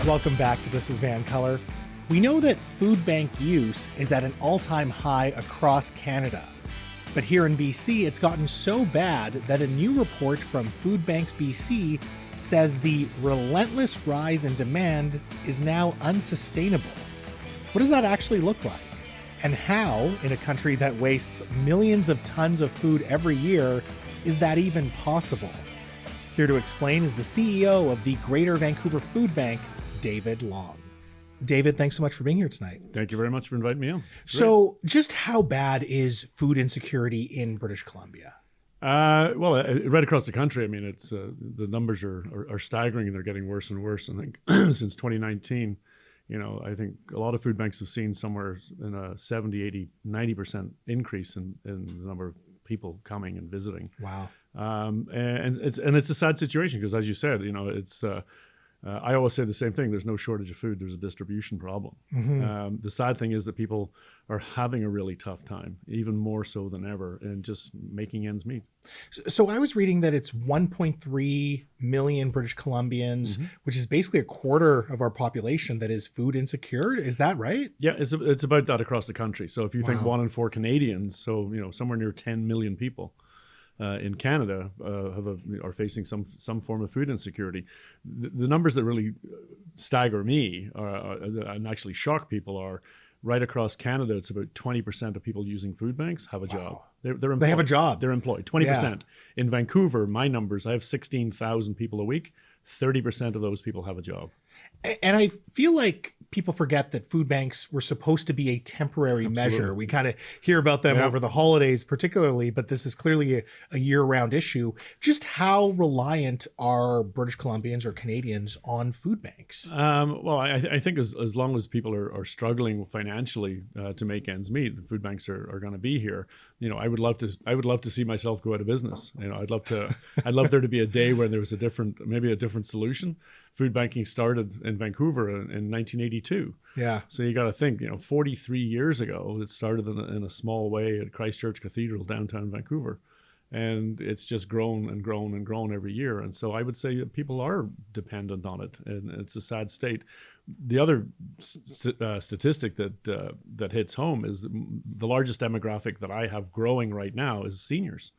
Welcome back to This is VANCOLOUR. We know that food bank use is at an all-time high across Canada. But here in BC, it's gotten so bad that a new report from Food Banks BC says the relentless rise in demand is now unsustainable. What does that actually look like? And how, in a country that wastes millions of tons of food every year, is that even possible? Here to explain is the CEO of the Greater Vancouver Food Bank, David Long. David, thanks so much for being here tonight. Thank you very much for inviting me on. So just how bad is food insecurity in British Columbia? Well, right across the country, I mean, it's the numbers are staggering and they're getting worse and worse. I think since 2019, I think a lot of food banks have seen somewhere in a 70, 80, 90% increase in the number of people coming and visiting. Wow. And it's a sad situation because, as you said, it's I always say the same thing. There's no shortage of food. There's a distribution problem. Mm-hmm. The sad thing is that people are having a really tough time, even more so than ever, and just making ends meet. So I was reading that it's 1.3 million British Columbians, mm-hmm. which is basically a quarter of our population that is food insecure. Is that right? Yeah, it's about that across the country. So if you think 1 in 4 Canadians, so somewhere near 10 million people in Canada are facing some form of food insecurity. The numbers that really stagger me and actually shock people are right across Canada. It's about 20% of people using food banks have a job. They're employed. They have a job. They're employed. 20%. Yeah. In Vancouver, my numbers, I have 16,000 people a week. 30% of those people have a job. And I feel like people forget that food banks were supposed to be a temporary measure. We kind of hear about them over the holidays particularly, but this is clearly a year-round issue. Just how reliant are British Columbians or Canadians on food banks? Well, I think as long as people are struggling financially to make ends meet, the food banks are going to be here. I would love to see myself go out of business. I'd love there to be a day where there was maybe a different solution. Food banking started in Vancouver in 1982. Yeah. So you got to think, 43 years ago, it started in a small way at Christchurch Cathedral, downtown Vancouver. And it's just grown and grown and grown every year. And so I would say that people are dependent on it, and it's a sad state. The other statistic that hits home is the largest demographic that I have growing right now is seniors.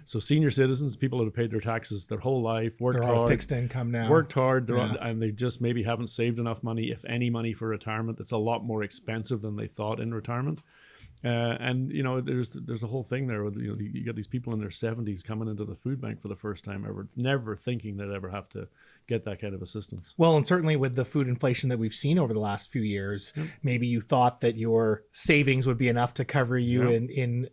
So senior citizens, people that have paid their taxes their whole life, worked hard. They're on fixed income now. Worked hard, and they just maybe haven't saved enough money, if any money, for retirement. It's a lot more expensive than they thought in retirement. And there's a whole thing there. You got these people in their 70s coming into the food bank for the first time ever, never thinking they'd ever have to get that kind of assistance. Well, and certainly with the food inflation that we've seen over the last few years, maybe you thought that your savings would be enough to cover you in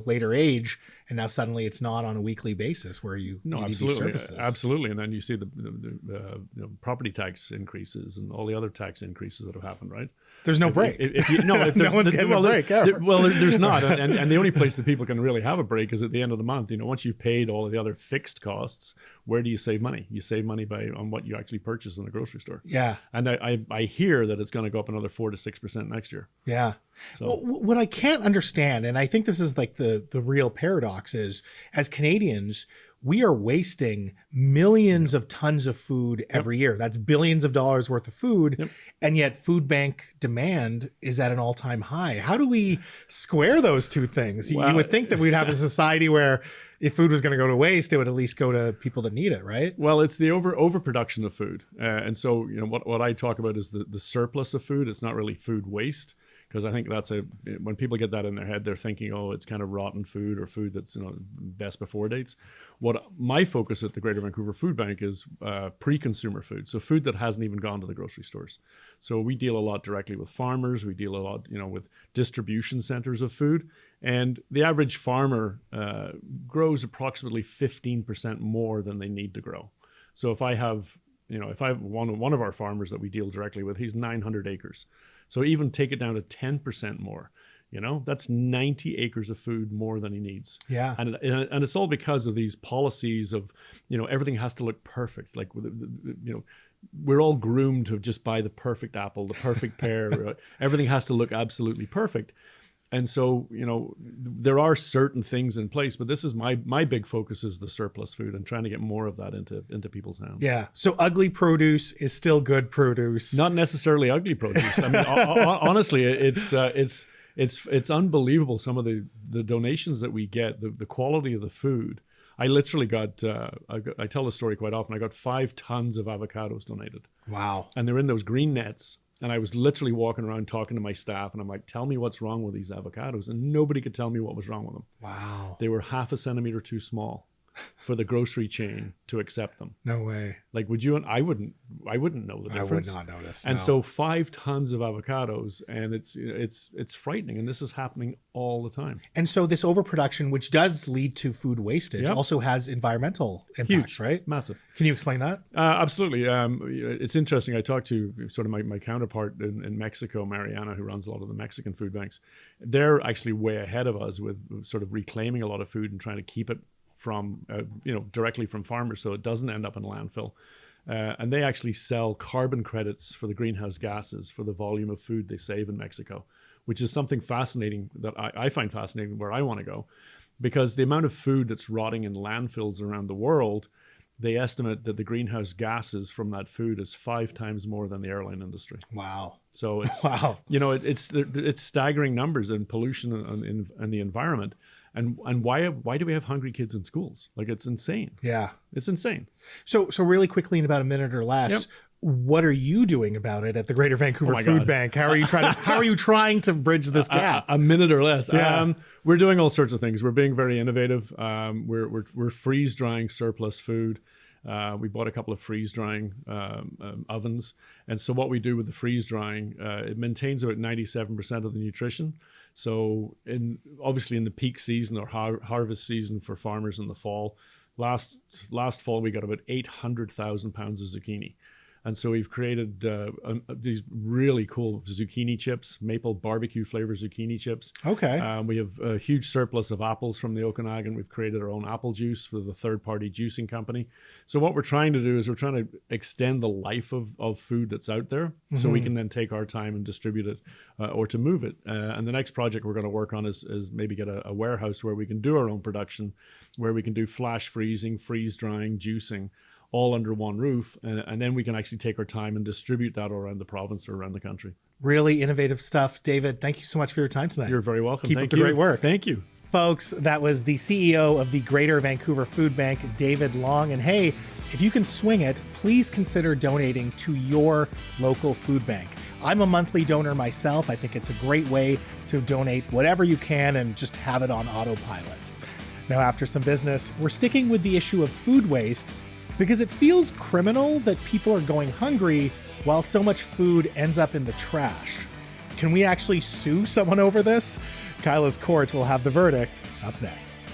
later age, and now suddenly it's not on a weekly basis where you need these services. Absolutely. And then you see the property tax increases and all the other tax increases that have happened, right? There's no break. No one's getting a break ever. There's not. And the only place that people can really have a break is at the end of the month. Once you've paid all of the other fixed costs, where do you save money? You save money on what you actually purchase in the grocery store. Yeah. And I hear that it's going to go up another 4 to 6% next year. Yeah. So what I can't understand, and I think this is like the real paradox, is as Canadians, we are wasting millions of tons of food every year. That's billions of dollars worth of food. And yet food bank demand is at an all-time high. How do we square those two things? You would think that we'd have a society where if food was going to go to waste, it would at least go to people that need it, right? Well, it's the overproduction of food. And so, what I talk about is the surplus of food. It's not really food waste. Because I think when people get that in their head, they're thinking, oh, it's kind of rotten food or food that's best before dates. What my focus at the Greater Vancouver Food Bank is pre-consumer food, so food that hasn't even gone to the grocery stores. So we deal a lot directly with farmers. We deal a lot, with distribution centers of food, and the average farmer grows approximately 15% more than they need to grow. So if I have one of our farmers that we deal directly with, he's 900 acres. So even take it down to 10% more, that's 90 acres of food more than he needs. Yeah. And it's all because of these policies of, everything has to look perfect. Like, we're all groomed to just buy the perfect apple, the perfect pear. Everything has to look absolutely perfect. And so, there are certain things in place, but this is my big focus is the surplus food and trying to get more of that into people's hands. Yeah. So ugly produce is still good produce. Not necessarily ugly produce. I mean, honestly, it's unbelievable some of the donations that we get, the quality of the food. I literally got, I tell the story quite often, I got 5 tons of avocados donated. Wow. And they're in those green nets. And I was literally walking around talking to my staff, and I'm like, tell me what's wrong with these avocados. And nobody could tell me what was wrong with them. Wow. They were 0.5 centimeter too small for the grocery chain to accept them. No way. Like, would you? And I wouldn't know the difference. I would not notice. And so 5 tons of avocados, and it's frightening. And this is happening all the time. And so this overproduction, which does lead to food wastage, also has environmental impacts, right? Massive. Can you explain that? Absolutely. It's interesting. I talked to sort of my counterpart in Mexico, Mariana, who runs a lot of the Mexican food banks. They're actually way ahead of us with sort of reclaiming a lot of food and trying to keep it from, directly from farmers so it doesn't end up in landfill. And they actually sell carbon credits for the greenhouse gases for the volume of food they save in Mexico, which is something fascinating that I find fascinating where I want to go, because the amount of food that's rotting in landfills around the world, they estimate that the greenhouse gases from that food is 5 times more than the airline industry. Wow. So it's, wow. It's staggering numbers in pollution and the environment. And why do we have hungry kids in schools? Like, it's insane. Yeah. It's insane. So really quickly, in about a minute or less, what are you doing about it at the Greater Vancouver Food Bank? How are you trying to bridge this gap? A minute or less. Yeah. We're doing all sorts of things. We're being very innovative. We're freeze drying surplus food. We bought a couple of freeze drying ovens. And so what we do with the freeze drying, it maintains about 97% of the nutrition. So obviously in the peak season or harvest season for farmers in the fall, last fall we got about 800,000 pounds of zucchini. And so we've created these really cool zucchini chips, maple barbecue flavor zucchini chips. Okay. We have a huge surplus of apples from the Okanagan. We've created our own apple juice with a third-party juicing company. So what we're trying to do is we're trying to extend the life of food that's out there, so we can then take our time and distribute it or to move it. And the next project we're going to work on is maybe get a warehouse where we can do our own production, where we can do flash freezing, freeze drying, juicing, all under one roof, and then we can actually take our time and distribute that around the province or around the country. Really innovative stuff. David, thank you so much for your time tonight. You're very welcome. Keep up the great work. Thank you. Folks, that was the CEO of the Greater Vancouver Food Bank, David Long. And hey, if you can swing it, please consider donating to your local food bank. I'm a monthly donor myself. I think it's a great way to donate whatever you can and just have it on autopilot. Now, after some business, we're sticking with the issue of food waste, because it feels criminal that people are going hungry while so much food ends up in the trash. Can we actually sue someone over this? Kyla's court will have the verdict up next.